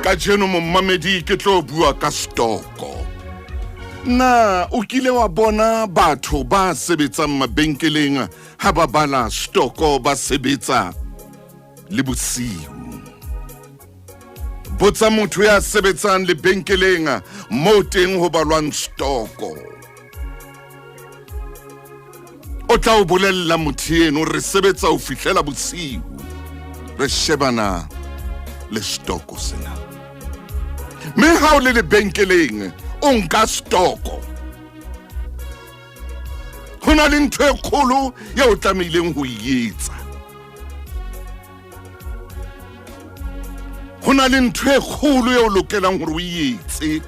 Kajeno momamedi ke tlo bua ka stoko. Na o kile wa bona batho ba sebetsang mabenkeleng ha ba bala stoko ba sebetsa le bosiu. Botsa motho ya sebetsang lebenkeleng moo teng ho balwang stoko. O tla o bolella motho eno re sebetsa ho fihlela bosiu. Re shebana le stoko sena. Me ha o le lebenkeleng o nka stoko. Ho na le ntho e kgolo ya o tlamehileng ho etsa. Ho na le ntho e kgolo ya o lokelang hore o etse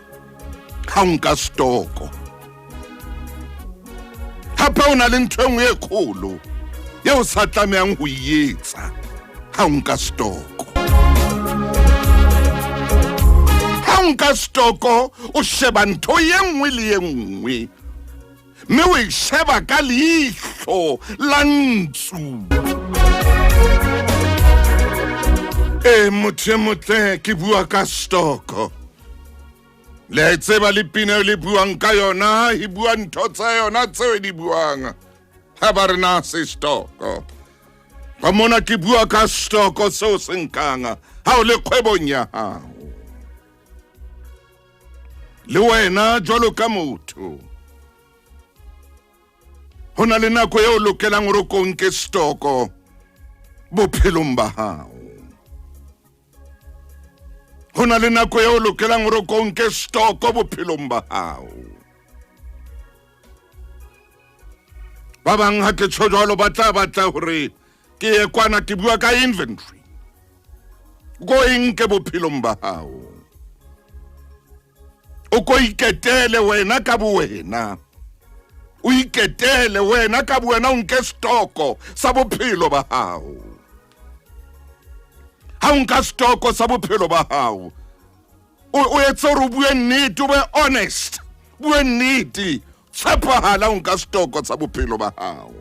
ha o nka stoko. Hape ho na le ntho e nngwe e kgolo ya o sa tlamehang ho etsa ha o nka stoko. Nka stoko o sheba ntho ye nngwe le ye nngwe mme o e sheba ka leihlo la ntsu. Motho e motle ke bua ka stoko. Le tseba le pina le buang ka yona e bua ntho tsa yona tseo di buang ha ba re na se stoko. Ka mona ke bua ka stoko seo se nkang ha o le kgwebong ya hao. Le wena jwalo ka motho ho na le nako eo lokelang hore o nke stoko bophelong ba hao. Ho na le nako eo lokelang hore o nke stoko bophelong ba hao. Ba bang ha ke tjho jwalo ba tla batla hore ke ye kwana ke bua ka inventory. Go nke bophelong ba hao. O ko iketele wena ka buwena. O iketele wena ka buwena o nke stoko sa bophelo ba hao. Ha o nka stoko sa bophelo ba hao, o etse hore o bue nnete, o be honest. Bue nnete, tshepahala o nka stoko sa bophelo ba hao.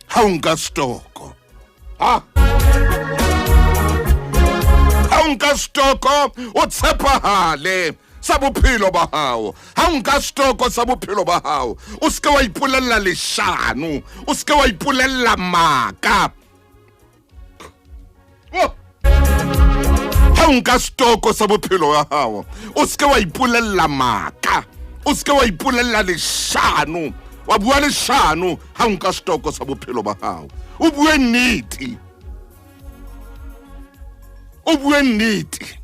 Ha o nka stoko. Nka stoko o tshepahale sa bophelo ba hao. Ha nka stoko sa bophelo ba hao, o ska wa ipolella leshano, o ska wa ipolella maka. Ha nka stoko sa bophelo ba hao, o ska wa ipolella maka, o ska wa ipolella leshano, wa bua leshano ha nka stoko sa bophelo ba hao. O bue nnete. O bue nnete.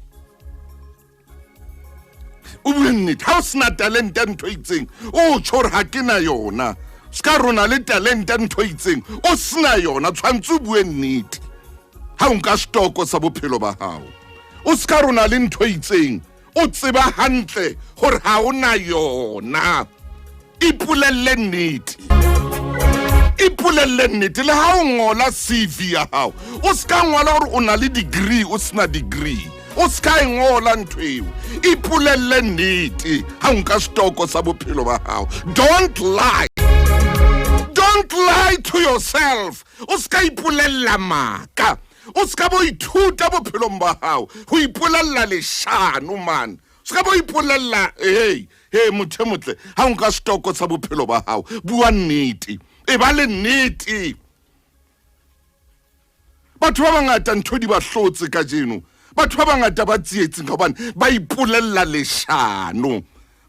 O bue nnete. Ha o sena talente ntho itseng o tjhore ha ke na yona. Ska rona le talente ntho itseng o sena yona, tshwantse o bue nnete. Ha o nka stoko sa bophelo ba hao, o ska rona le ntho itseng o tseba hantle hore ha o na yona. Ipolelle nnete. Ipolelle nnete. Le ha o ngola CV ya hao, o ska ngola hore o na le degree o sena degree. O ska ngola ntho eo. Ipolelle nnete ha nka stoko sa bophelo ba hao. Don't lie. Don't lie to yourself. O ska ipolella maka. O ska bo ithuta bophelong ba hao ho ipolella leshano man. Ska bo ipolella hey motho motle ha nka stoko sa bophelo ba hao. Bua nnete. E ba le nnete. Batho ba bangata ntho di ba hlotse ka jeno. Batho ba bangata ba tsietseng hobane ba ipolella leshano.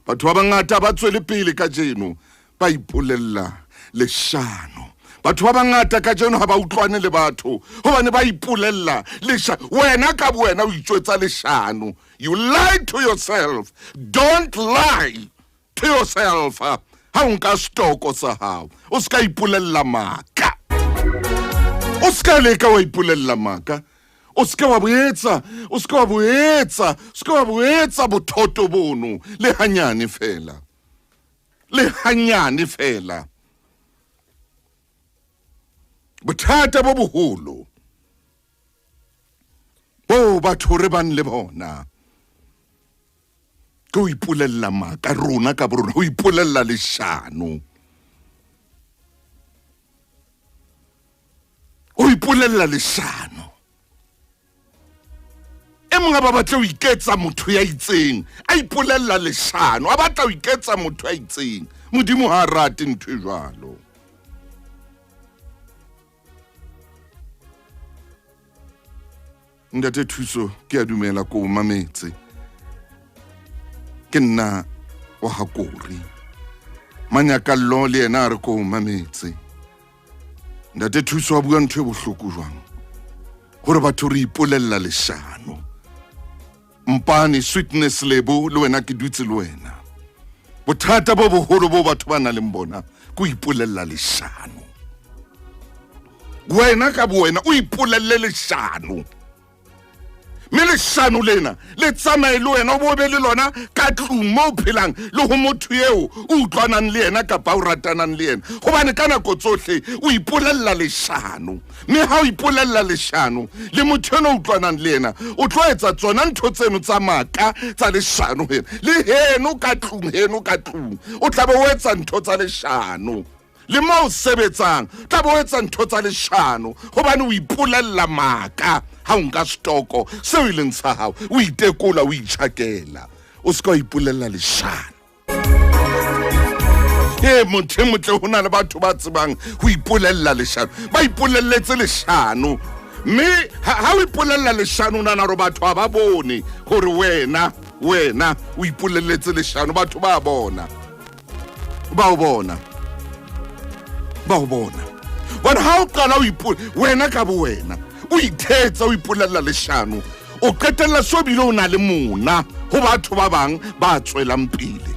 Batho ba bangata ba tswele pele ka jeno ba ipolella leshano. Batho ba bangata ka jeno ha ba utlwane le batho hobane ba ipolella leshano. Wena ka buwena o itjwetsa leshano. You lie to yourself. Don't lie to yourself. Ha nka stoko sa hao, o ska ipolella maka. O ska leka wa ipolella maka. O ska wa boetsa bothoto bono le hanyane fela. Le hanyane fela. Bothata bo boholo bo batho re ban le bona. Go ipolella maka rona ka borona, ho ipolella leshano. O ipolella leshano. mong a ba batla ho iketsa motho ya itseng a ipolella leshano a batla ho iketsa motho ya itseng modimo ha rate ntho e jwalo Ntate Thuso ke a dumela ko mametse ke nna wa hakori manyakallo le yena a re ko mametse Ntate Thuso wa bua ntho e bohloko jwang gore batho re ipolella leshano mpane sweetness lebo le wena ke dutse le wena bothata bo boholo bo batho ba na le mbona go ipolella leshano wena ka bo wena o ipolelle leshano me leshano lena le tsamaye le wena o bo be le lona ka tlung mo phelang le go motho yeo o utlwanang le yena ka ba o ratanang le yena gobane ka nako tsohle o ipolella leshano me ha o ipolella leshano le motho yena o utlwanang le yena o tlo etsa tsona ntho tseno tsa maka tsa leshano hena le heno ka tlung o tla be o etsa ntho tsa leshano le mo o sebetsang tla be o etsa ntho tsa leshano gobane o ipolella maka ha o nka stoko seo e leng sa hao o itekola o itshakela o ska ipolella leshano motho motle ho na le batho ba tsebang ho ipolella leshano ba ipolelletse leshano mme ha o ipolella leshano nana ro batho ba bone gore wena o ipolelletse leshano batho ba bona bona ha o qala o wena ka bo wena o ithetsa o ipolella leshano o qetella sobile o na le mona ho batho ba bang ba tswelang pele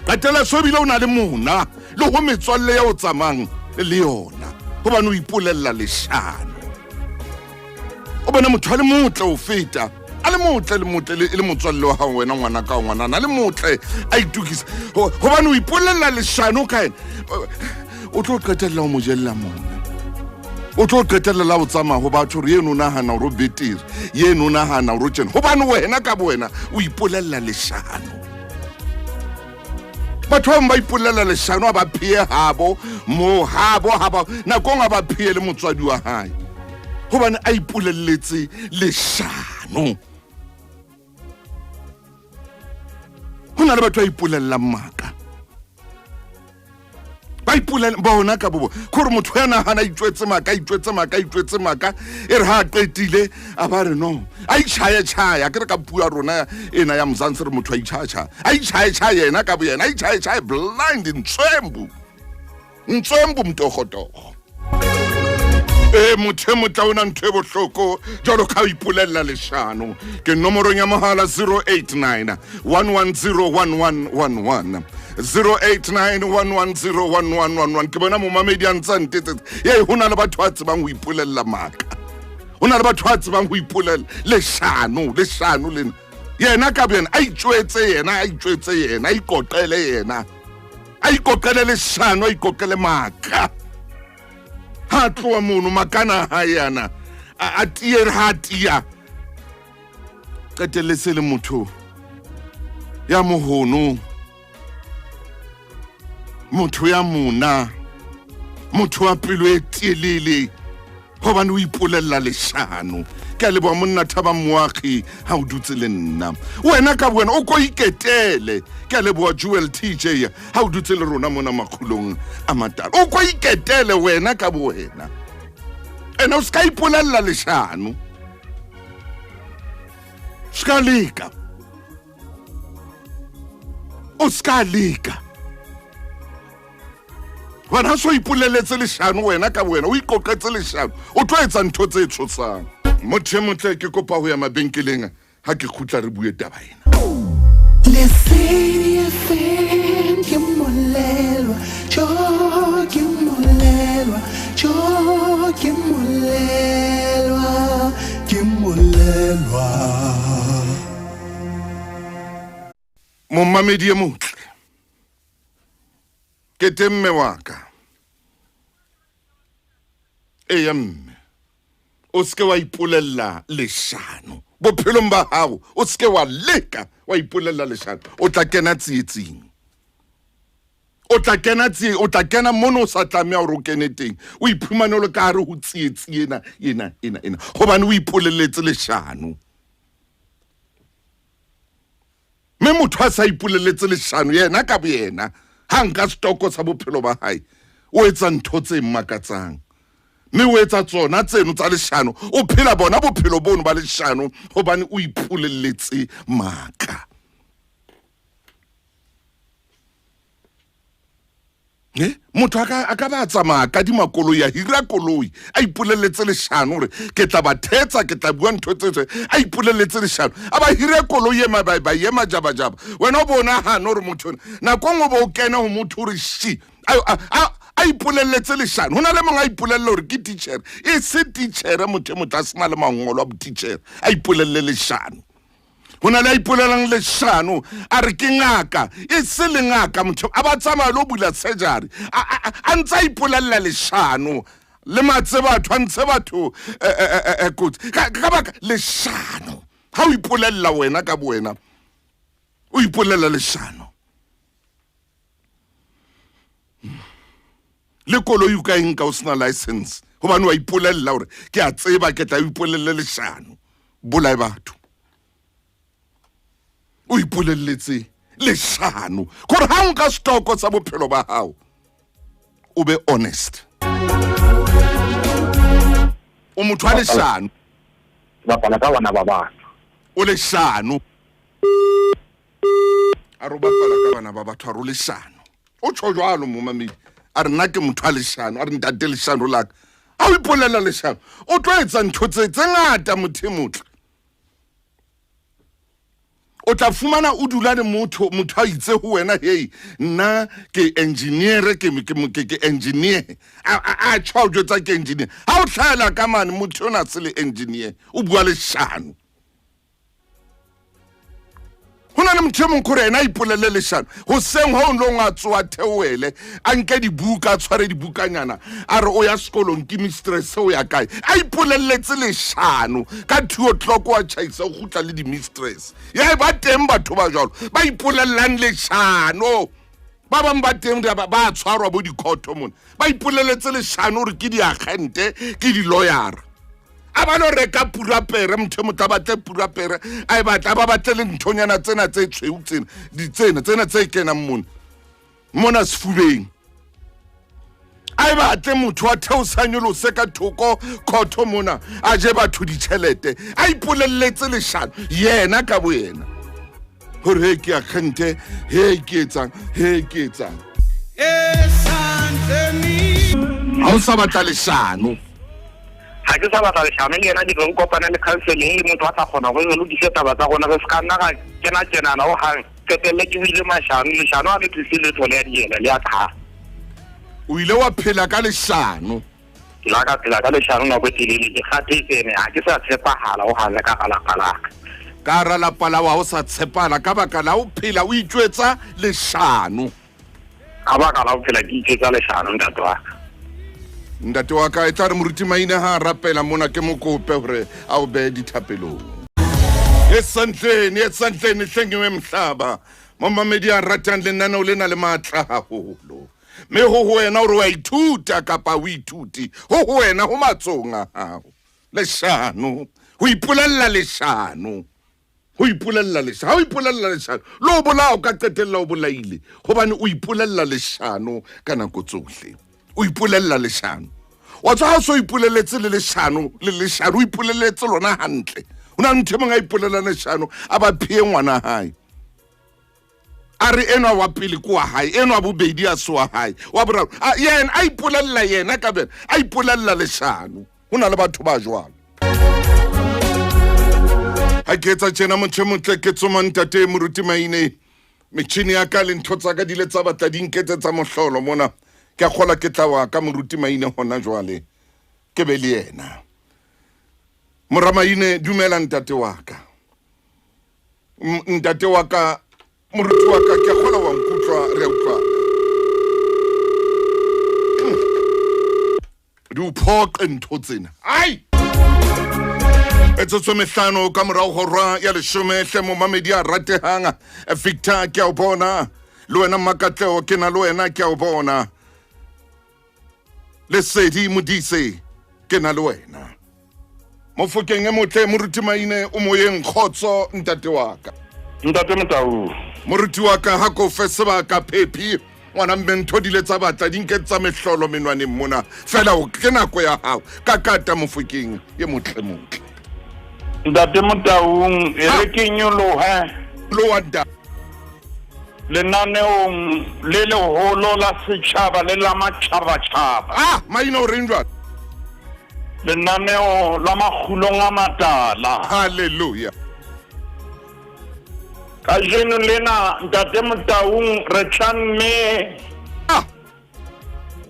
qetella sobile o na le mona le ho metswalle ya o tsamang le yona hobane o ipolella leshano o bona motho a le motle o feta a le motle le motswalle wa hao wena ngwana ka ngwana le motle a itukisa hobane o ipolella leshano ka ena o tlo qetella o mojella mona o tlo qetella la o tsamaya ho batho re eno nahana o betere yeno nahana o tsena hobane wena ka bo wena o ipolella leshano batho ba ipolella leshano a ba phie habo nakong a ba phie le motswadi wa hae hobane a ipolelletse leshano hona le batho ba ipolella maka ba ipolella bona ka bobo gore motho ya nahana itwetse maka e re ha qetile a ba re no a itshaya ke re ka pua rona ena ya Mzansi re motho a itshaya yena ka bo yena a itshaya blind ntswembu mtogotogo motho motla ona ntho e bohloko jalo ka o ipolella leshano ke nomoro ya mohala 089 110 1111 089110111 ke bona mo mamedi a ntsa ntetsetse hona le batho ba tsebang ho ipolella maka hona le batho ba tsebang ho ipolella leshano lena yena ka bona a itjwetse yena a ikoqele yena a ikoqele leshano a ikoqele maka ha tloa mono makana ha yana a tier ha tia qetelletse le motho ya mohono motho ya mona motho wa pelo e tielele hobane o ipolella leshano ke a leboha monna Thaba Moagi ha o dutse le nna wena ka bona o ko iketele ke a leboha Jewel TJ ha o dutse le rona mona Makgulong A Matala o ko iketele wena ka bo wena ena o ska ipolella leshano ska leka o ska leka wana so ipolelletse leshano wena ka wena o ikoqetse leshano o tlo etsa ntho tse tshosang motho motle ke kopa ho ya mabenkeleng ha ke khutla re bue taba ena le sedi FM ke molelwa mo mamedi motle ke temme wa ka mme o ske wa ipolella leshano bophelong ba hao o ske wa leka wa ipolella leshano o tla kena tsietsing o tla kena mono sa tlamea o kene teng o iphumane le ka re ho tsietsi ena hobane o ipolelletse leshano mme motho a sa ipuleletse leshano yena ka boyena ha nka stoko sa bophelo ba hae o etsa ntho tse mmakatsang mme o etsa tsona tseno tsa leshano o phela bona bophelo bono ba leshano hobane o ipuleletse maka. Motho a ka ba tsamaya ka dimakoloi a hira koloi a ipuleletse leshano gore ke tla ba thetsa ke tla bua ntho tse a ipuleletse leshano a ba hire koloi ba yema jaba wena o bona hana gore motho nako ngwe bo kena ho motho gore shi a ipuleletse leshano hona le mongwe a ipulelle gore ke teacher e se teacher motho a sena le mangolo a bo teacher a ipulelle leshano hona le ipulelang leshano a re ke ngaka e se le ngaka motho a ba tsamaya lo bula surgery a ntse ipulella leshano le matse batho a ntse batho ka baka leshano ha o ipulella wena ka boena o ipulella leshano le koloi o ka enka o sena license hobane wa ipulella hore ke a tseba ke tla ipulella leshano bolae batho o ipuleletse leshano gore ha nka stoko sa bophelo ba hao o be honest o motho a leshano ba pala ka bana ba batho o leshano a ro ba pala ka bana ba batho a ro leshano o tsho jwalo mo mamedi a re nna ke motho a leshano a re ntate leshano la ka a o ipulela leshano o tlo etsa ntho tse ngata mothemotla o tla fumana o dula le motho a itse ho wena hey nna ke engineer ke engineer a tshwa o jwetsa ke engineer ha o tlhaela ka mane motho ona se le engineer o bua leshano hona le motho mong kore ena ipolele leshano ho seng ho nlo nga tsoa theoele a nke dibuka tshware dibukanyana a re o ya sekolong ke mistress o ya kae a ipoleletse leshano ka 2 o'clock wa chaisa o gutla le di mistress ya ba teng batho ba jalo ba ipolellang leshano ba bang ba teng ba tshwarwa bo dikhoto mona ba ipoleletse leshano re ke di agente ke di lawyer a ba no reka purapere motho mo tabatle purapere a e batla ba batle nthonyana tsena tse tshweu tsena tse kena mona sefubeng a e batle motho wa theosanyolo se ka thoko khotho mona a je batho ditšhelete a ipoleletse leshano yena ka boyena gore he ke agente he ke etsang ha o sa batla leshano ha ke sa batla leshano le yena di go kopana le counseling le motho a tla gona go lo di seta ba tsa gona go ska nna ga kena na o hang tsetelle ke ile mashano leshano a le tsile tole ya diela le a tha o ile wa phela ka leshano la ka phela ka leshano na go tilile ke khathetsene ha ke sa tshepahala o hanga ka kala ka ra la pala wa o sa tshepala ka baka la o phela o itjwetsa leshano ka baka la o phela ke itjwetsa leshano ntate wa ka e tla re moruti maina ha rapela mona ke mokope hore a o be dithapelong esantleni hlengwe mhlaba mamamedi a ratang le nana o lena le matla haholo me ho wena hore wa ithuta kapa o ithuti ho wena ho matsonga hao leshano ho ipolella leshano ho ipolella leshano lo bolao ka qetella o bolaile hobane o ipolella leshano ka nako tsohle o ipolella leshano wa tswa so ipoleletse le leshano o ipoleletse lona hantle una nthe mong a ipolela leshano a ba phie ngwana hae a re enwa wa pele ko wa hae enwa bobedi a so wa hae wa boraro yena a ipolella yena ka bena a ipolella leshano hona le batho ba jwalo ha ke tsa tjena motho motle ke tsoma ntate moruti maine metšhini ya ka le ntho tsa ka dile tsa batla dinketse tsa mohlolo mona ke khola ke tlawa ka moruti maine hona jwale ke be le yena moramaine dumela ntate wa ka moruti wa ka ke khola wa nkutlwa re utlwa du phoqa ntho tsena ai etso mehlano ka morao horwa ya leshome hle mo mamedi a ratehanga Victor ke a bona le wena Makatleo ke na le wena ke a bona le Sedi Modise ke na le wena mo fokeng e motle moruti maine o moyeng khotso ntate wa ka Ntate Motau. Moruti wa ka ha ko fe sebaka Phephi ngwana mmento dile tsa batla dinke tsa mehlolo menwaneng mona fela o ke nako ya hao ka kata Mofokeng ye motle motle. Ntate Motau e re ke nyoloha Lo wada lenaneong le leholo la setjhaba le la matjhaba-tjhaba. maina o reng jwalo? Lenaneo la Makgulong A Matala. Hallelujah. Kajeno lena Ntate Motau re tlamme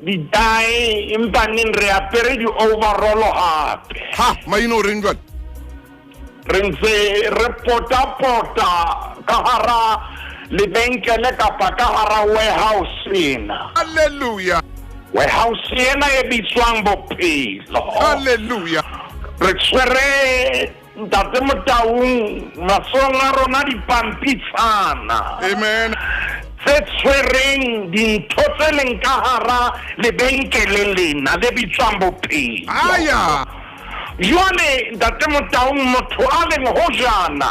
di dai empaneng re apere di overall hape. Maina o reng jwalo? Re ntse re pota ka hara lebenkele kapa ka hara warehouse ena. Hallelujah. Warehouse ena e bitswang Bophelo. Hallelujah. Re tshwere Ntate Motau masong a rona dipampitshana. Amen. Tse tshwereng dintho tse leng ka hara lebenkele lena le bitswang Bophelo. Aya. Jwale Ntate Motau motho a leng hojana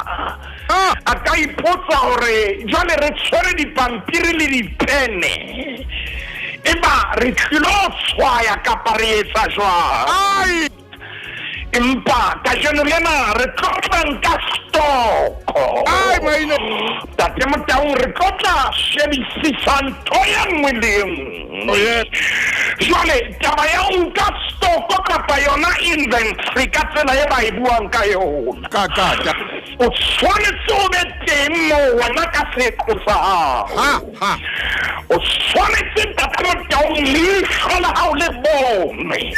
a ka ipotsa hore jwale re tshwere dipampiri le dipene eba re tlilo tshwaya kapa re etsa jwang. Empa kajeno lena re tlotla nka stoko. Ntate Motau re tlotla shebisisa ntho ya nngwe le nngwe. Jwale taba ya nka stoko kapa yona inventory ka tsela e ba e buang ka yona. O tshwanetse o be teng moo wena ka seqo sa hao. O tshwanetse Ntate Motau leihlo la hao le bone.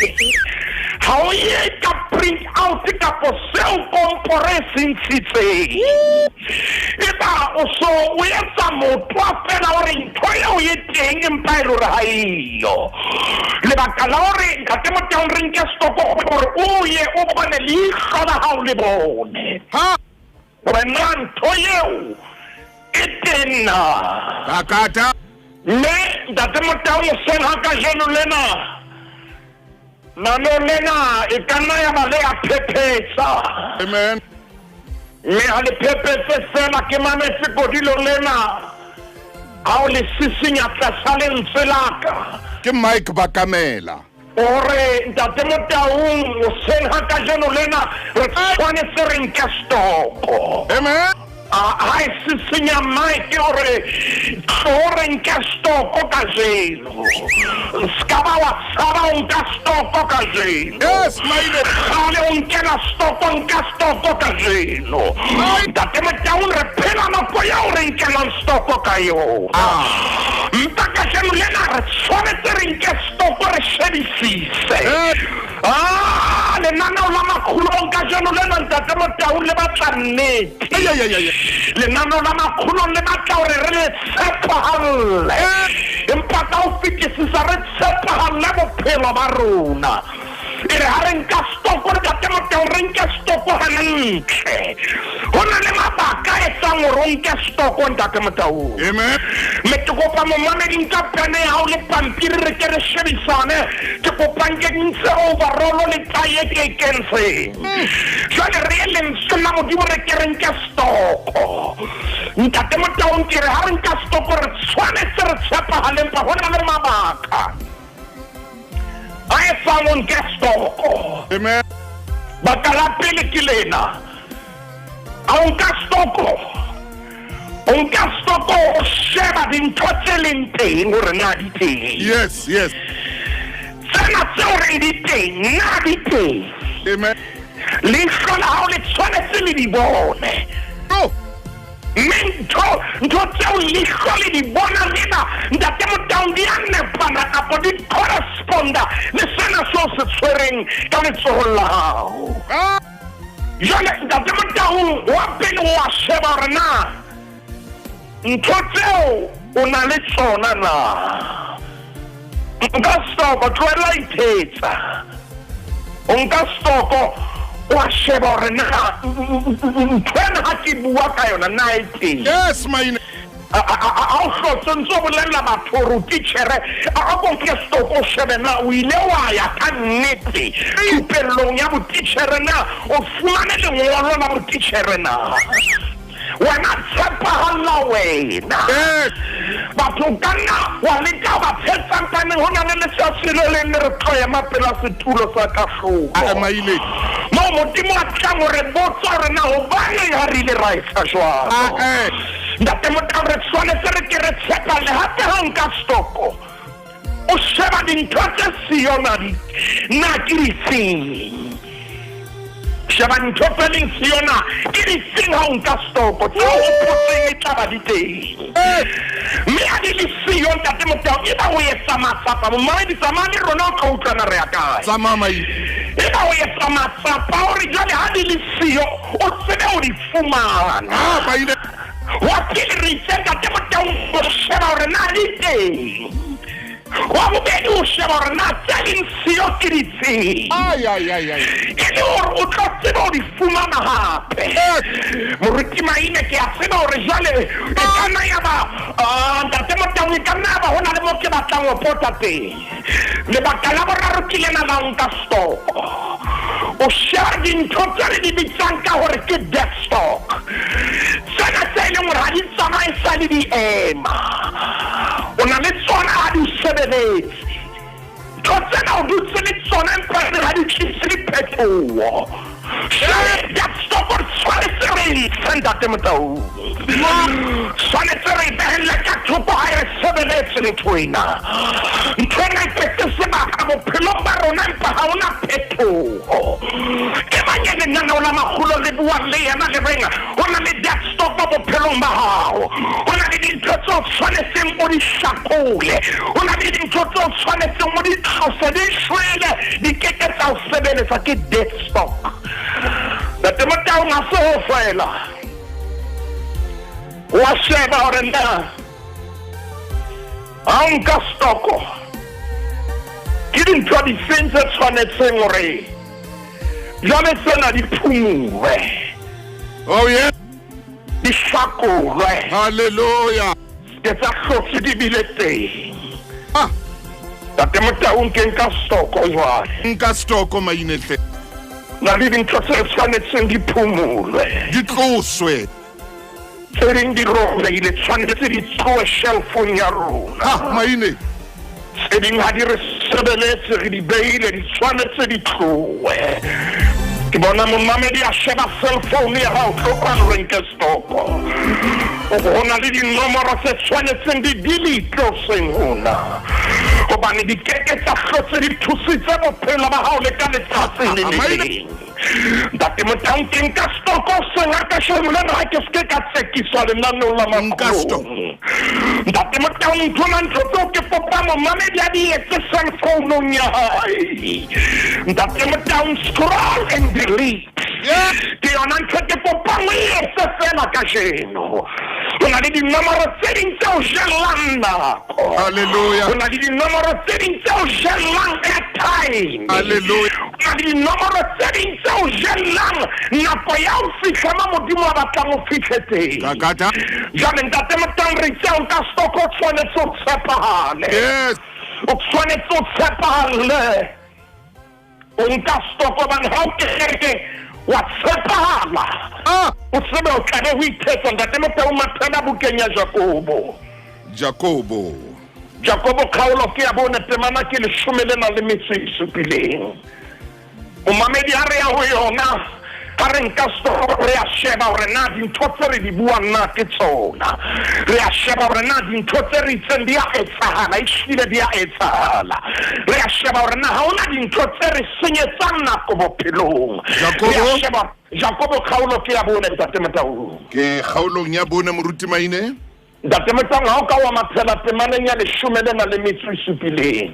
Ha o ye ka print out kapo seo kompore sentshitseng. Eba o so o etsa motho a fela hore ntho eo ye teng empa e le hore ha eyo. Lebaka la hore Ntate Motau re nke stoko hore o ye o bone leihlo la hao le bone. Wena ntho eo e tena. Mme Ntate Motau seng ha kajeno lena nano lena e ka nna ya ba le a phephetsa. Amen. Mme ha le phepetse fela ke mametse kodilo lena ha o le sisinya tlasa lentswe laka Ke Mike Bakamela. ore Ntate Motau o seng ha kajeno lena re tshwanetse re nke stoko. Amen. Ha e sisinya Mike ore nke stoko kajeno. Skaba wa tsaba unka stoko kajeno. Yes, maine. Kale unkela stoko kajeno. Ntate Motau re phela nako ya ore nkela stoko ka yona. Mpa kajeno lena re tshwanetse re nke stoko re shebisise. Lenaneo la Makgulong kajeno lena Ntate Motau le batla nnete. Lenaneo la Makgulong le batla hore re le tshepahalle. Empa ka ho fetisisa re tshepahalle bophelo ba rona. E re ha re nka stoko re Ntate Motau re nke stoko hantle. Ho na le mabaka a etsang hore o nke stoko Ntate Motau. Amen. Me ke kopa momamedi nka pene ya hao le pampiri re ke re shebisane. Ke kopa nke ntse overall le taye ke kentseng. Jwale re lentswe la Modimo re ke re nke stoko. Ntate Motau nke re ha re nka stoko re tshwanetse re tshepahale empa ho na le mabaka a etsang o nke stoko. Amen. Baka la pele ke lena a o nka stoko. O nka stoko o sheba dintho tse leng teng hore na di teng. Yes. Tsena tseo re di teng na di teng. Amen. Leihlo la hao le tshwanetse le di bone. Ntho tseo leihlo le di bona lena Ntate Motau di a nepana kapo di corresponda le sena seo se tshwereng ka letsohong la hao. Jwale Ntate Motau wa pele wa sheba hore na ntho tseo o na le tsona na. Nka stoko tlohella ithetsa. O nka stoko wa sheba hore na ntwena ha ke bua ka yona na e teng. Yes, maine. A o hlotse ntse bolella batho hore o titjhere a ko nke stoko shebe na o ile wa ya ka nnete thupellong ya botitjhere na o fumane lengolo la botitjhere na. wena tshepahala wena batho ka nna wa leka ba phetsampane ho na le letsatsi le leng re tloya mapela setulo sa kahloko maile mo modimo a tla mo re botsa re na ho bane ya rile ra etsa jwalo ntate Motau re tshwanetse re ke re tshepa le hape ha nka stoko o sheba dintho tse siyo na ke difeng sheba dintho tse leng siyo na ke difeng ha nka stoko tse o potseng e tla ba di teng mme a di le siyo ntate Motau e ba o etsa matsapa momadi tsamane rona o ka utlwana re ya kae e ba o etsa matsapa hore jwale ha di le siyo o tsebe o di fumana wa pele re itse ntate Motau o sheba hore na di teng wa bobedi o sheba hore na tse leng siyo ke difeng e le hore o tlo tseba o di fumana hape moruti Maine ke a tseba hore jwale e ka nna ya ba ntate Motau e ka nna ya ba ho na le mo ke batlang ho pota teng lebaka la boraro ke lena la nka stoko o sheba dintho tse re di bitsang ka hore ke death stock tsena tse e leng hore ha di tsamaye sa le di ema o na le tsona ha di sebeletse ntho tsena o dutse le tsona empa ha di tlise diphetoho death stock o tshwanetse re ise ntate Motau tshwanetse re behelle ka thoko ha e sebeletse nthwena nthwena e petse sebaka bophelong ba rona empa ha ona phetoho ke manyane nana o la Makgulong le bua le yena le renga ho na le death stock ba bophelong ba hao ho na le dintho tse o tshwanetseng o di hlakole ho na le dintho tse o tshwanetseng o di tlose di shwele di keke tsa o sebeletsa ke death stock ntate Motau nga se ho fela wa sheba hore na ha nka stoko ke dintho di fentse tshwanetseng hore jwale tsena di phumulwe di hlakolwe haleluya ke tsa hlotse di bile teng ntate Motau nke nka stoko jwale nka stoko Mainehle na le dintho tse tshwanetseng di phumulwe di tloswe tse ding di robehile tshwanetse di tlowe shelfong ya rona Maine tse ding ha di re sebeletse re di behile di tshwanetse di tlowe ke bona momamedi a sheba cellphone ya hao tlokwane re nke stoko ho na le dinomoro tse tshwanetseng di delete o seng hona hobane di keke tsa hlotse di thusitse bophelo ba hao le ka letsatsi le leng ntate Motau ke nka stoko seng ha ka shebile ha ke ske ka tsekiswa lenaneong la Makgulong ntate Motau ntho tseo ke popa momamedi a di etse cellphone ya hae ntate Motau scroll and delete ke yona ntho ke popa o etse fela ka jeno ho na le dinomoro tse ding tse o jellang nako haleluya ho na le dinomoro tse ding tse o jellang airtime haleluya ho na le dinomoro tse ding tse o jellang nako ya ho fihla ma modimo a batlang o fihle teng jwale ntate Motau re itse o ka stoko o tshwanetse o tshepahale o tshwanetse o tshepahale o nka stoko bane ha o keke wa tshepahala o tsebe o tlabe ho ithetsa ntate Motau mathela bukeng ya Jakobo kgaolo ke ya bona temana ke 17 momamedi a re ya ho yona ka re nka stoko re a sheba hore na dintho tse re di buang na ke tsona re a sheba hore na dintho tse re itseng di a etsahala ehlile di a etsahala re a sheba hore na ha ona dintho tse re senyetsang nako bophelong re a sheba Jakobo kgaolo ke ya bona ntate Motau ke kgaolong ya bona moruti Maine ntate Motau ha o ka wa maphela temaneng ya 17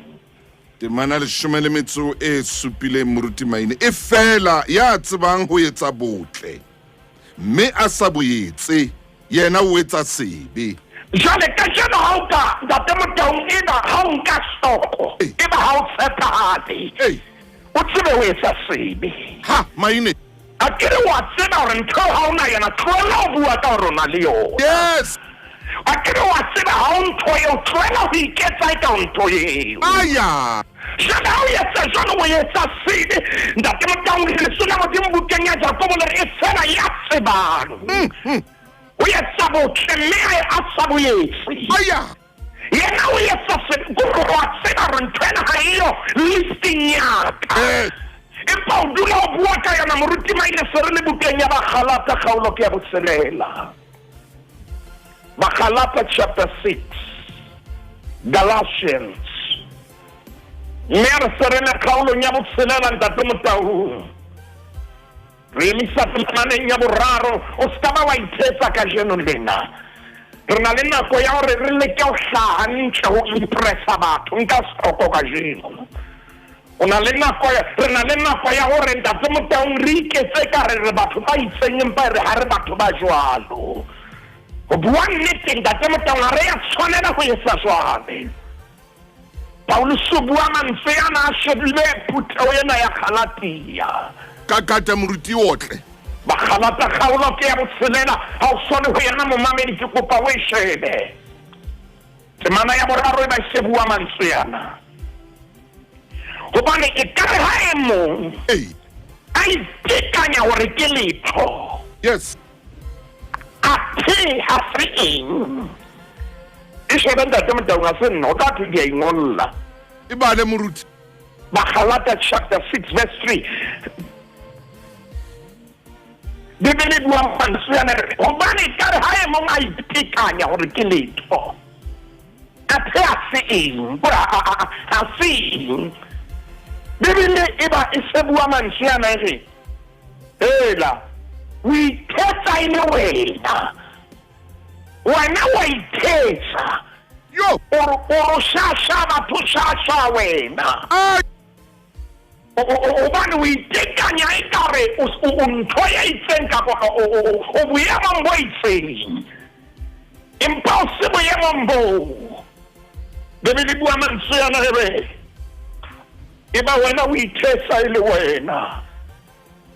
temana 17 moruti Maine e fela ya tsebang ho etsa botle mme a sa boetse yena o etsa sebe jwale ka jeno ha o ka ntate Motau eba ha o nka stoko eba ha o tshepahale o tsebe o etsa sebe Maine a kere wa tseba hore ntho ha ona yena tloela o bua ka hore o na le yona yes a kere wa tseba ha o ntho eo tloela ho iketsa ka ntho eo jwale ha o etsa jwalo o etsa sebe ntate Motau le sona modimo bukeng ya Jakobo le re e fela ya tsebang o etsa botle mme a sa boetse aya yena o etsa se go wa tsena re ntwena ga eo listing yaka empa o dula o bua ka yona moruti maile se re le bukeng ya Bagalata kgaolo ke ya botshelela Bagalata chapter 6 Galatians Mer serena kgaolo ya botshelela ntate Motau re emisa tlemaneng ya boraro o ska ba wa ithetsa ka jeno lena re na le nako ya gore re leke go hlaga ntle go impressa batho nka stoko ka jeno re na le nako ya gore ntate Motau re iketse ka re batho ba itseng empa re ha re batho ba jwalo go bua nnete ntate Motau re ya tshwanela go etsa jwale Paulus o bua mantswe ana a shebile phuteo ena ya Galatia ka kata moruti otle Bagalata kgaolo ke ya botshelela ha o sone go yena momamedi ke kopa o e shebe temana ya boraro e ba se bua mantswe ana gobane e ka re ha e mong a itekanya gore ke letho yes a the ha se eng e shebe ntate Motau ga se nna o tla ke a ingolla e bale moruti Bagalata chapter 6 verse 3 Bibele bua mantswe ana gobane ka re ha e mong a itekanya gore ke letho a the a se eng a se eng Bibele e ba e se bua mantswe ana re hela o ithetsa e le wena wa ithetsa yo o shasha batho shasha wena obane o itekanya e kare o ntho ya itseng ka o boemong bo itseng empa o se boemong bo Bibele bua mantswe ana e ba wena o ithetsa e le wena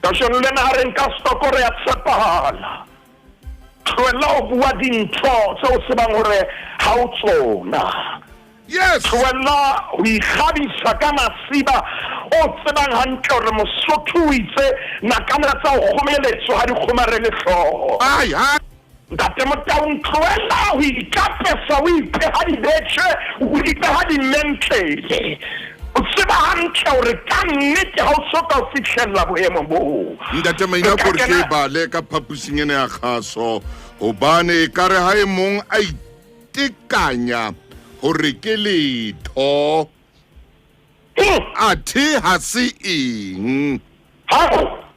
ka shone lena ha re nka stoko re ya tshepahala tloela o bua dintho tse o tsebang gore ha o tsona yes tloela o ikgabisa ka masiba o tsebang hantle gore Mosotho o itse nakana tsa o gomeletso ga di kgomarele tlhogo aya ntate Motau tloela o ikapesa o ipeha dibetše o ipeha dimentlele o tseba hantle gore ka nnete ga o soka o fitlhelela boemo boo ntate maina gore ke bale ka phapusing ene ya kgaso gobane ka re ha e mong a itekanya gore ke letho a the ha se eng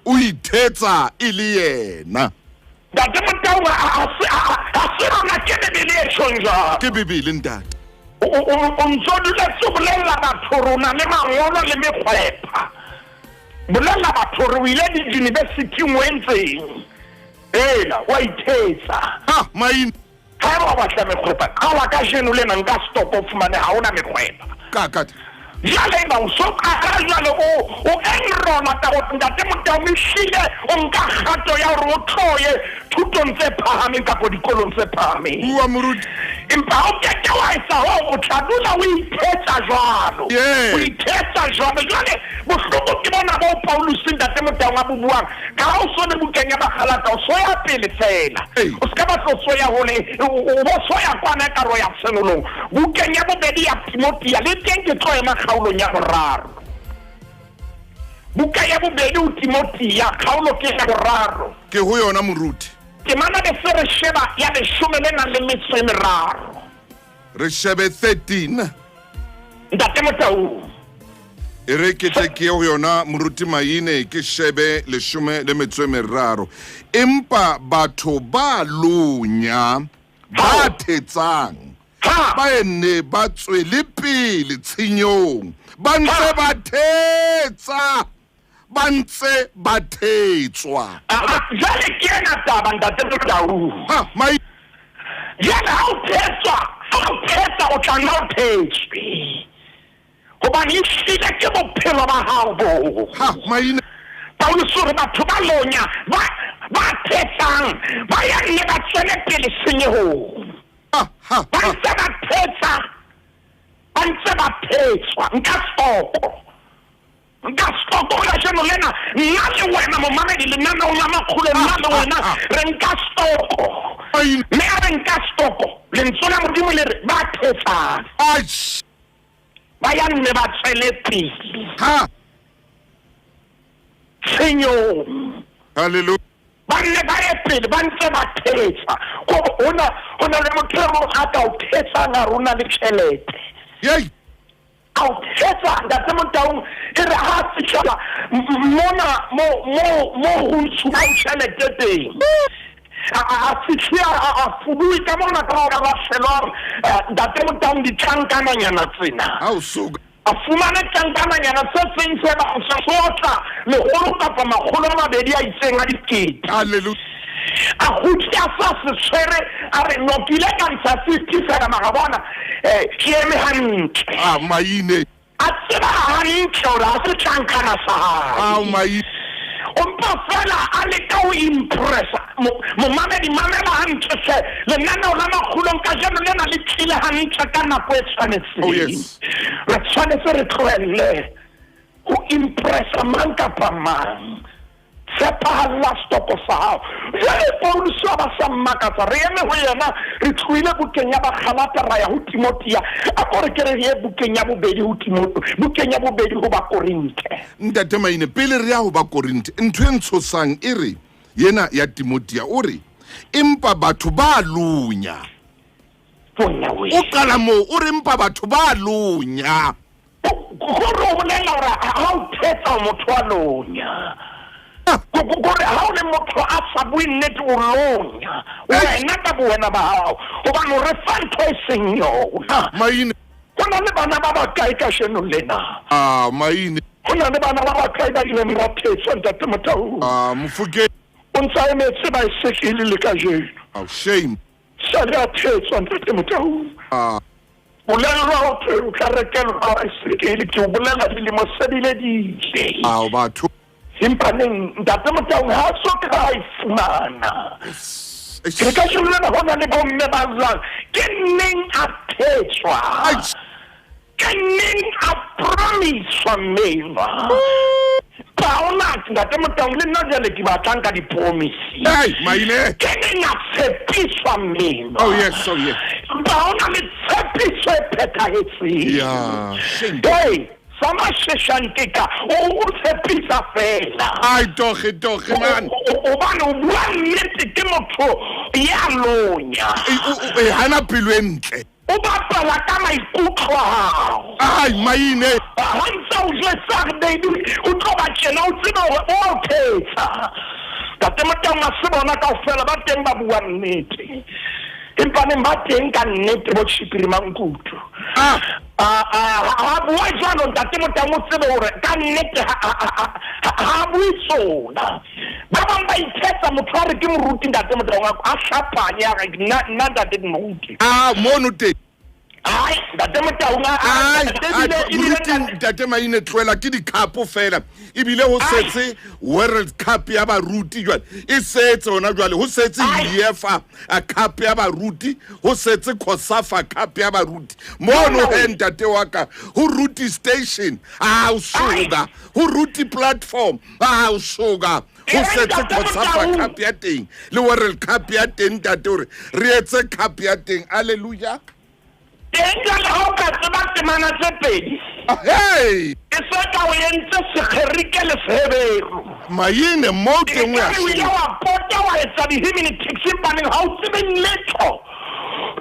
o ithetsa e le yena ntate Motau a se rona ke Bibele e tshwang jalo ke Bibele ntate o ntso duletse bolela batho rona le mangolo le mekgwepa bolela batho re o ile di-university mo entseng ela wa ithetsa ha maina ga ba batla mekgwepa ka wa ka jeno le nna nka stop o fumane ha ona mekgwepa ka kata jale ba o so ka jale o enrola ta go ntate Motau mešile o nka gato ya gore o tloye thutong tse phahameng kapo dikolong tse phahameng bua moruti empa o keke wa etsa ho o tla dula o ithetsa jwalo o ithetsa jwalo jwale bohloko ke bona bo Paulus ntate Motau a bo buang ka o so le bukeng ya Bagalata o so ya pele fela o ska ba tlo so ya hole o bo so ya kwana ka ro ya tsenolong bukeng ya bobedi ya Timothy le teng ke tlo ema kgaolong ya boraro buka ya bobedi o Timothy ya kgaolo ke ya boraro ke ho yona moruti ke mana de fere sheba ya de shumele na le metso e meraro re shebe 13 ntate Motau e re ke tle ke ho yona moruti maine ke shebe le shume le metso e meraro empa batho ba lunya ba thetsang ba ene ba tswele pele tshinyong ba ntse ba thetsa ba ntse ba thetswa jale ke ena taba ntate Motau ha mai jale ha o thetsa o tla nna o thetswe gobane ehlile ke bophelo ba hao bo ha maine Paulus re batho ba lonya ba thetsang ba ya nne ba tswele pele senyehong ba ntse ba thetsa ba ntse ba thetswa nka stoko la jeno lena nna le wena momamedi lenaneo la Makgulong nna le wena re nka stoko maine mme a re nka stoko lentswe la modimo le re ba thetsana Aish. ba ya nne ba tswele pele Ha. tshenyong Hallelujah. ba nne ba ye pele ba ntse ba thetsa hona le motho e mong a ka o thetsang a rona le tšhelete Yay. a o thetsa ntate Motaung e re ha fitlhela mona mo go ntshwa tšhelete teng a fitlhe a fudui ka mona ka gore ba felwang ntate Motaung ditlankananyana tsena How suka. a fumane tlankananyana se seng se ba sa sotla legolo kapa makgolo a mabedi a itseng a dikete Hallelujah. a gutsi a sa se tshwere a re nokile ka ntsha 50 fela magabona ke eme hantle Ah, maine. a tseba hantle gore a se tlankana sa Ah, hae maine. ompa fela a leka ho impressa momamedi mamela hantle se lenaneo la makgulong ka jeno le na le tlile hantle ka nako e tshwanetseng Oh, yes. re tshwanetse re tlohelle ho impressa mang kapa mang tshepahala stoko sa hao jwale Paulus ba sa mmakatsa re eme ho yena re tlohile bukeng ya Bakgalata ra ya ho Timothea a kore ke re ye bukeng ya bobedi ho Timothea bukeng ya bobedi ho Bakorinte Ntate maine pele re ya ho ba Korinte ntwe ntshosang e re yena ya Timothea o re empa batho ba lunya bona we o qala mo o re empa batho ba lunya go ro bolela hore ha o thetsa motho a lonya gore ha o le motho a sa bue nnete o lonya wena ka buena ba hao gobane re fa ntho e seng yona maine go na le bana ba ba kae ka sheno lena ah maine go na le bana ba ba kae ba ileng ba thetsa ntate Motaung ah Mofokeng o ntsa emetse ba sekele le ka jeno oh shame sa le a thetsa ntate Motaung ah bolelwa o tlo o ka rekelwa ba sekele ke o bolela dilemo se bile ditle ah batho empaneng ntate Motaung ha so ka ifumana ke ka shula na hona le bomme ba zang ke neng a thetswa ke neng a promise meva paona ntate Motaung le nna jale ke batlang ka di-promise hey maine ke neng a tshepiswa meva oh yes paona le tshepiso e phethahetseng yeah shame hey sama sheshantika o tshepisa fela ai toge man obane o bua nnete ke motho ya lonya e hana pelo entle o bapala ka maikutlo a hao ai maine ha ntse o jwetsa baby o tlo ba tjena o tsebe hore o thetsa tate Motaung a se bona kaofela ba teng ba bua nnete empaneng ba teng ka nnete bo tshipiri mankutu ha bua jwalo ntate Motaung o tsebe hore ka nnete ha bue tsona ba bang ba ithetsa motho a re ke moruti ntate Motaung a hlapanya a re nna ntate ke moruti mono teng ai ntate Motaung ntate maine tloela ke dikhapo fela ebile ho setse World Cup ya baruti jwale e setse ona jwale ho setse UEFA a cup ya baruti ho setse COSAFA cup ya baruti mono he ntate wa ka ho ruti station o suga ho ruti platform o suga ho setse COSAFA cup ya teng le World Cup ya teng ntate hore re etse cup ya teng hallelujah engala ho ka tseba temana tse pedi hey e se ka o entse sekgerike le seberu maine mo teng wa ya wa pota wa etsa di himini tiksi paneng ha o tsebe letho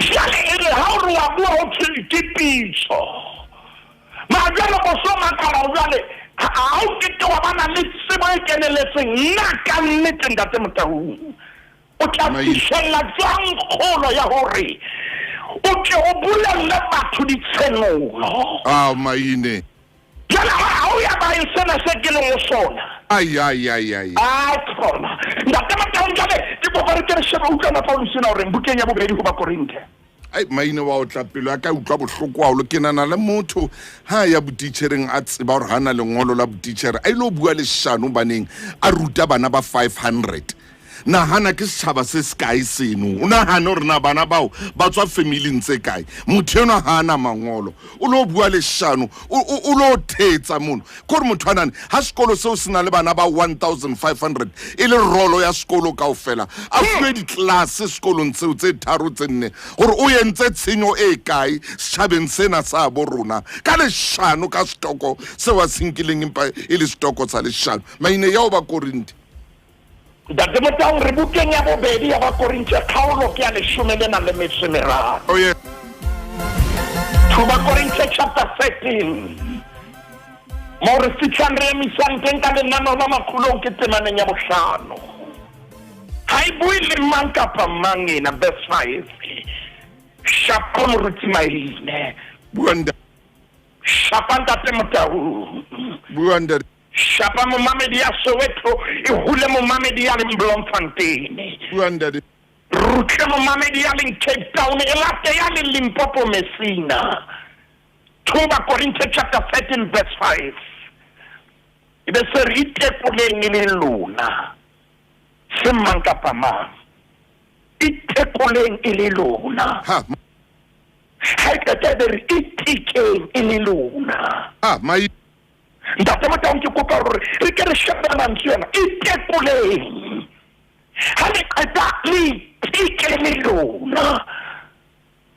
jale ere ha o re wa bua o tshitipiso ma jalo go soma ka o jale ha o ke wa bana le tsebo e keneletseng nna ka nnete ntate Motaung o tla fihlela jwang kgolo ya hore o ke o bolella batho ditsenolo maine jala ha o ya ba isena se ke leng sona ai khona ntate Motaung jale ke bo re ke sheba utlwana Paulus na hore bukeng ya bobedi ho Bakorinte ai maine wa o tla pelo ka utlwa bohloko haholo ke nana le motho ha ya botitjhereng a tseba hore hana lengolo la botitjhere a ile o bua le shano baneng a ruta bana ba 500 nagana ke setšhaba se se kae seno o nagane gore na bana bao ba tswa familing tse kae motho eno ga ana mangolo o lo bua lešano o lo thetsa mono kore motho a nane ga sekolo seo se na le bana ba 1500 e le rolo ya sekolo kao fela a fiwe ditlase sekolong tseo tse tharo tse nne gore o entse tshenyo e kae setšhabeng sena sa bo rona ka lešano ka setoko seo a senkileng empa e le setoko sa lešano maine ya o ba Korinte Ntate Motaung re bukeng ya bobedi ya Bakorinte kgaolo ke ya 13. oh yeah 2 Bakorinte chapter 13 mo re fitlhang re emisang teng ka lenaneo la Makgulong ke temaneng ya bohlano ha e bue le mang kapa mang ena verse 5 shapa moruti maine buanda shapa Ntate Motaung buanda shapa mo mamedi ya Soweto e hule mo mamedi ya Bloemfontein buanda rutle mo mamedi ya Cape Town e late ya Limpopo Messina 2 Corinthians chapter 13 verse 5 ebe se re itekoleng le lona se manka pa mang itekoleng le lona ha ha ka re itikeng le lona ha mai Ntate Motaung ke kopa gore re ke re shebana ntsena itekoleng ha le qeta le itikeng le lona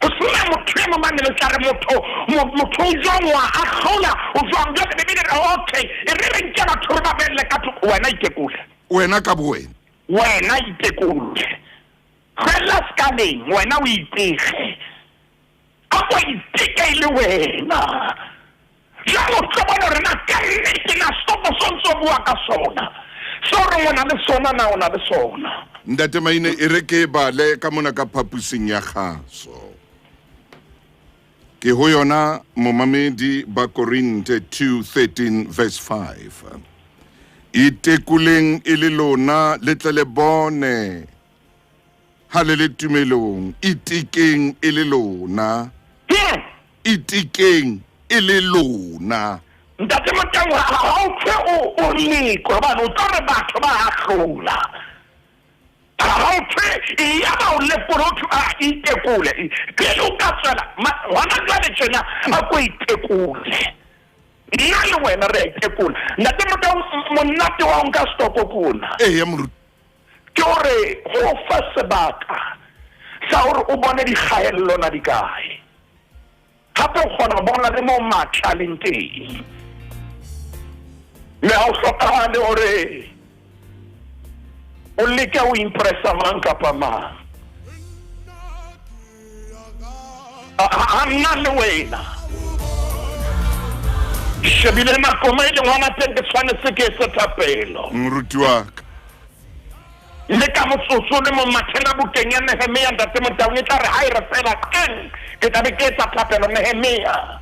Usuna motho mo mane le tsare motho jongwa a khola o jwanga le bile okay e re nke batho ba belle ka tlo wena itekule wena ka boena wena itekule khela scanning wena o ipege a go itekele wena ja motho bona re na ke na stopo sonso bua ka sona so re mona le sona na ona le sona Ntate Maine e re ke bale ka mona ka phapusing ya kgaso ke ho yona momamedi ba Korinte 2:13 verse 5 itekuleng ile lona le tle le bone ha le tumelong itikeng ile lona itikeng ile lona Ntate Motaung ha o tse o liko ba no tore batho ba hlola ha o tse ya ba o le porotho a itekule ke lo ka tsela wana jwale tjena a go itekule nna le wena re itekule Ntate Motaung monate wa nka stop kuna ya moruti ke hore go fa sebaka sa hore o bone di khaello na di kae hape o kgona bona le mo matlaleng teng le ha o hlokahale hore o leke o impressa mang kapa mang nna le wena shebile nako e le ngwana teng ke tshwanetse ke se thapelo moruti wa ka le ka motsotso le mo mathela bukeng ya Nehemia Ntate Motaung e tla re ha e re fela ke tla be ke tsa thapelo Nehemia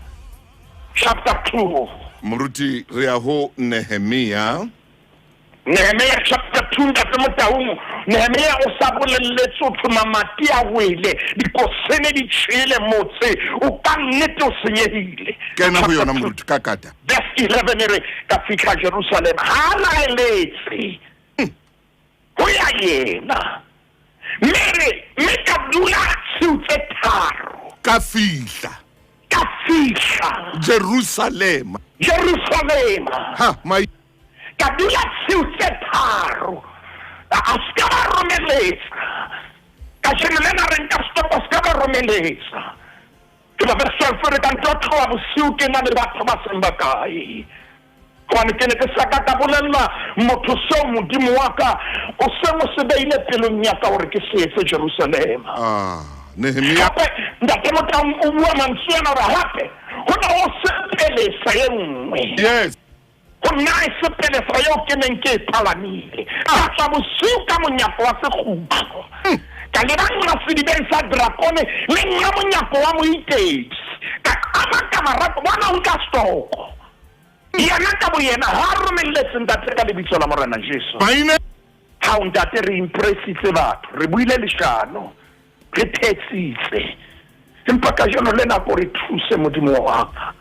chapter 2 moruti re a ho Nehemia chapter 2 Ntate Motaung Nehemia o sa bolelletse o thoma mati a wele dikosene di tshile motse o ka nnete o senyehile kena ho yona moruti ka kata verse 11 re ka fihla Jerusalem ha la eletse ho ya yena me ka dula tse tharo ka fihla Jerusalem ha mai ka dula tse tharo a ska ba romeletsa ka shenelena re nka stopo ska ba romeletsa ke ba verse 12 re ka ntotla bosiu ke na le batho ba semba kae kwane ke ne ke saka ka bolella motho so modimo wa ka o se mo se beile pelong ya ka hore ke se etse Jerusalem Nehemia Ntate Motaung o bua mantswe ana ra hape ho na o se pele sa yenngwe yes ho na se pele sa yo ke neng ke palamile a tsa bosiu ka monyako wa sekgutlo ka le bana se di bensa dracone le nna monyako wa moitesi ka ka marapo bona o ka stoko yana ka boyena ha romelletse Ntate ka lebitso la morena Jesu Maine ha o Ntate re impressitse batho re buile leshano re thetsitse empa ka jeno le nako re thuse modimo wa ka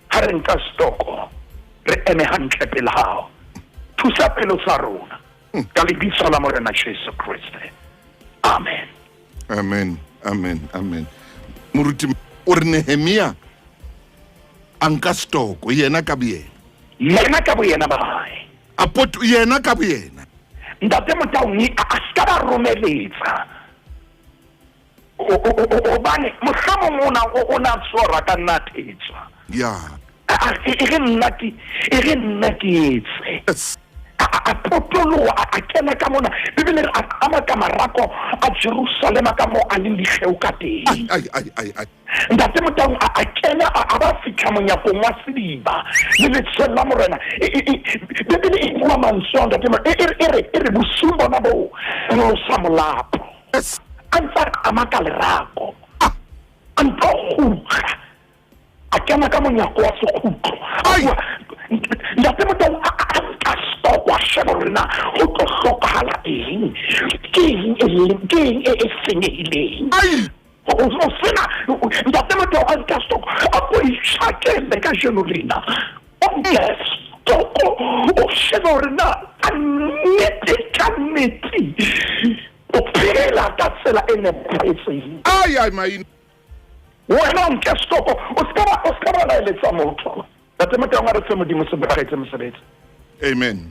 ha re nka stoko re eme hantle pele hao thusa pelo tsa rona ka lebitso la Morena Jesu Kriste. Amen. Amen. Amen. Amen. Moruti o re Nehemia a nka stoko yena ka boyena. Yena ka boyena ba hae. Apoto yena ka boyena. Ntate Motaung a ska ba romeletsa. Obane mohlomong o na tsora ka nna thetsa. Ya. E re nna ke etse. Yes. A potolo a kena ka mona Bibele a maka marako a Jerusalem ka mo a le ligeu ka teng. Ai. Ntate Motaung a kena a ba fitla monyakong wa sediba le letshelo la Morena. Bibele e bua mantswe ntate mo e re bosung bona bo lo sa molapo. Yes. Antsa a maka lerako a ntlo khutla a kena ka monyako wa sekgutlo. Ntate Motaung a stop wa shebona ho tlo hlokahala eng ke e senyehileng. O sena ntate Motaung a stop a go ishakele ka jenolina o stop o shebona a neti o phela ka tsela ene pretseng. Ai mai. Wena o nke stop o ska ba la eletsa motho. Ntate Motaung a re tse modimo se bagaetse mosebetsi. Amen.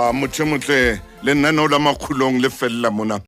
Motle le nna no la Makgulong le fella mona.